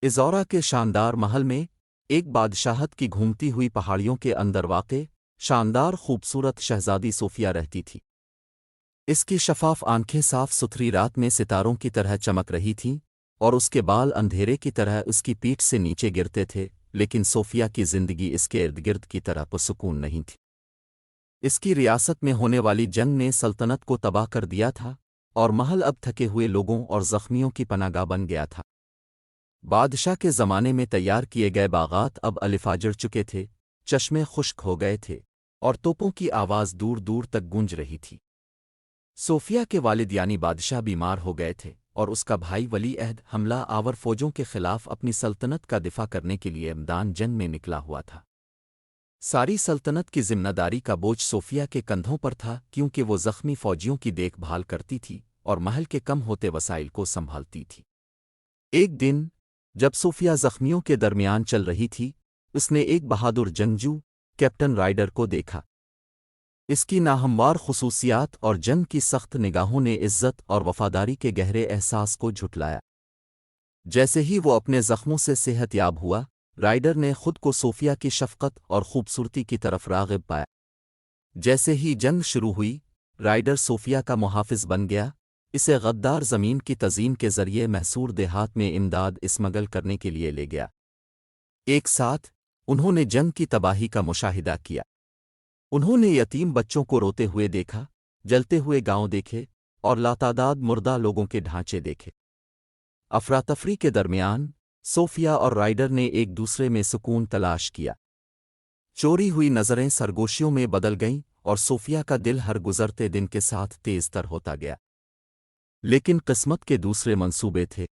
ازورا کے شاندار محل میں ایک بادشاہت کی گھومتی ہوئی پہاڑیوں کے اندر واقع شاندار خوبصورت شہزادی صوفیہ رہتی تھی۔ اس کی شفاف آنکھیں صاف ستھری رات میں ستاروں کی طرح چمک رہی تھیں اور اس کے بال اندھیرے کی طرح اس کی پیٹھ سے نیچے گرتے تھے، لیکن صوفیہ کی زندگی اس کے ارد گرد کی طرح پرسکون نہیں تھی۔ اس کی ریاست میں ہونے والی جنگ نے سلطنت کو تباہ کر دیا تھا اور محل اب تھکے ہوئے لوگوں اور زخمیوں کی پناہ گاہ بن گیا تھا۔ بادشاہ کے زمانے میں تیار کیے گئے باغات اب الفاجڑ چکے تھے، چشمے خشک ہو گئے تھے اور توپوں کی آواز دور دور تک گونج رہی تھی۔ صوفیہ کے والد یعنی بادشاہ بیمار ہو گئے تھے اور اس کا بھائی ولی عہد حملہ آور فوجوں کے خلاف اپنی سلطنت کا دفاع کرنے کے لیے میدان جنگ میں نکلا ہوا تھا۔ ساری سلطنت کی ذمہ داری کا بوجھ صوفیہ کے کندھوں پر تھا، کیونکہ وہ زخمی فوجیوں کی دیکھ بھال کرتی تھی اور محل کے کم ہوتے وسائل کو سنبھالتی تھی۔ ایک دن جب صوفیہ زخمیوں کے درمیان چل رہی تھی، اس نے ایک بہادر جنگجو کیپٹن رائڈر کو دیکھا۔ اس کی ناہموار خصوصیات اور جنگ کی سخت نگاہوں نے عزت اور وفاداری کے گہرے احساس کو جھٹلایا۔ جیسے ہی وہ اپنے زخموں سے صحت یاب ہوا، رائڈر نے خود کو صوفیہ کی شفقت اور خوبصورتی کی طرف راغب پایا۔ جیسے ہی جنگ شروع ہوئی، رائڈر صوفیہ کا محافظ بن گیا، اسے غدار زمین کی تزئین کے ذریعے محصور دیہات میں امداد اسمگل کرنے کے لیے لے گیا۔ ایک ساتھ انہوں نے جنگ کی تباہی کا مشاہدہ کیا۔ انہوں نے یتیم بچوں کو روتے ہوئے دیکھا، جلتے ہوئے گاؤں دیکھے اور لاتعداد مردہ لوگوں کے ڈھانچے دیکھے۔ افراتفری کے درمیان صوفیہ اور رائڈر نے ایک دوسرے میں سکون تلاش کیا۔ چوری ہوئی نظریں سرگوشیوں میں بدل گئیں اور صوفیہ کا دل ہر گزرتے دن کے ساتھ تیز تر ہوتا گیا۔ لیکن قسمت کے دوسرے منصوبے تھے۔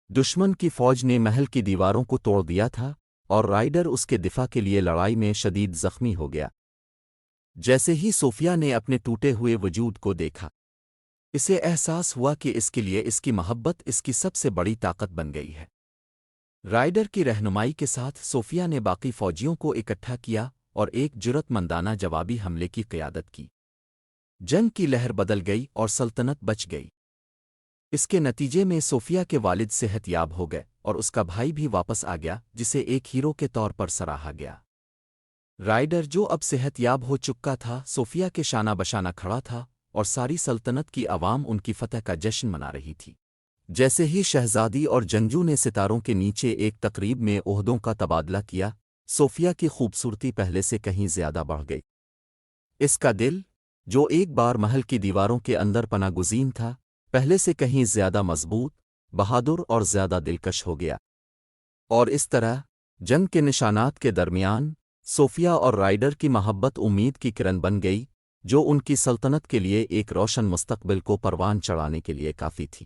دشمن کی فوج نے محل کی دیواروں کو توڑ دیا تھا اور رائڈر اس کے دفاع کے لیے لڑائی میں شدید زخمی ہو گیا۔ جیسے ہی صوفیہ نے اپنے ٹوٹے ہوئے وجود کو دیکھا، اسے احساس ہوا کہ اس کے لیے اس کی محبت اس کی سب سے بڑی طاقت بن گئی ہے۔ رائڈر کی رہنمائی کے ساتھ صوفیہ نے باقی فوجیوں کو اکٹھا کیا اور ایک جرات مندانہ جوابی حملے کی قیادت کی۔ جنگ کی لہر بدل گئی اور سلطنت بچ گئی۔ اس کے نتیجے میں صوفیہ کے والد صحت یاب ہو گئے اور اس کا بھائی بھی واپس آ گیا، جسے ایک ہیرو کے طور پر سراہا گیا۔ رائڈر جو اب صحت یاب ہو چکا تھا، صوفیہ کے شانہ بشانہ کھڑا تھا اور ساری سلطنت کی عوام ان کی فتح کا جشن منا رہی تھی۔ جیسے ہی شہزادی اور جنگجو نے ستاروں کے نیچے ایک تقریب میں عہدوں کا تبادلہ کیا، صوفیہ کی خوبصورتی پہلے سے کہیں زیادہ بڑھ گئی۔ اس کا دل، جو ایک بار محل کی دیواروں کے اندر پناہ گزین تھا، پہلے سے کہیں زیادہ مضبوط، بہادر اور زیادہ دلکش ہو گیا۔ اور اس طرح جنگ کے نشانات کے درمیان صوفیہ اور رائڈر کی محبت امید کی کرن بن گئی، جو ان کی سلطنت کے لیے ایک روشن مستقبل کو پروان چڑھانے کے لیے کافی تھی۔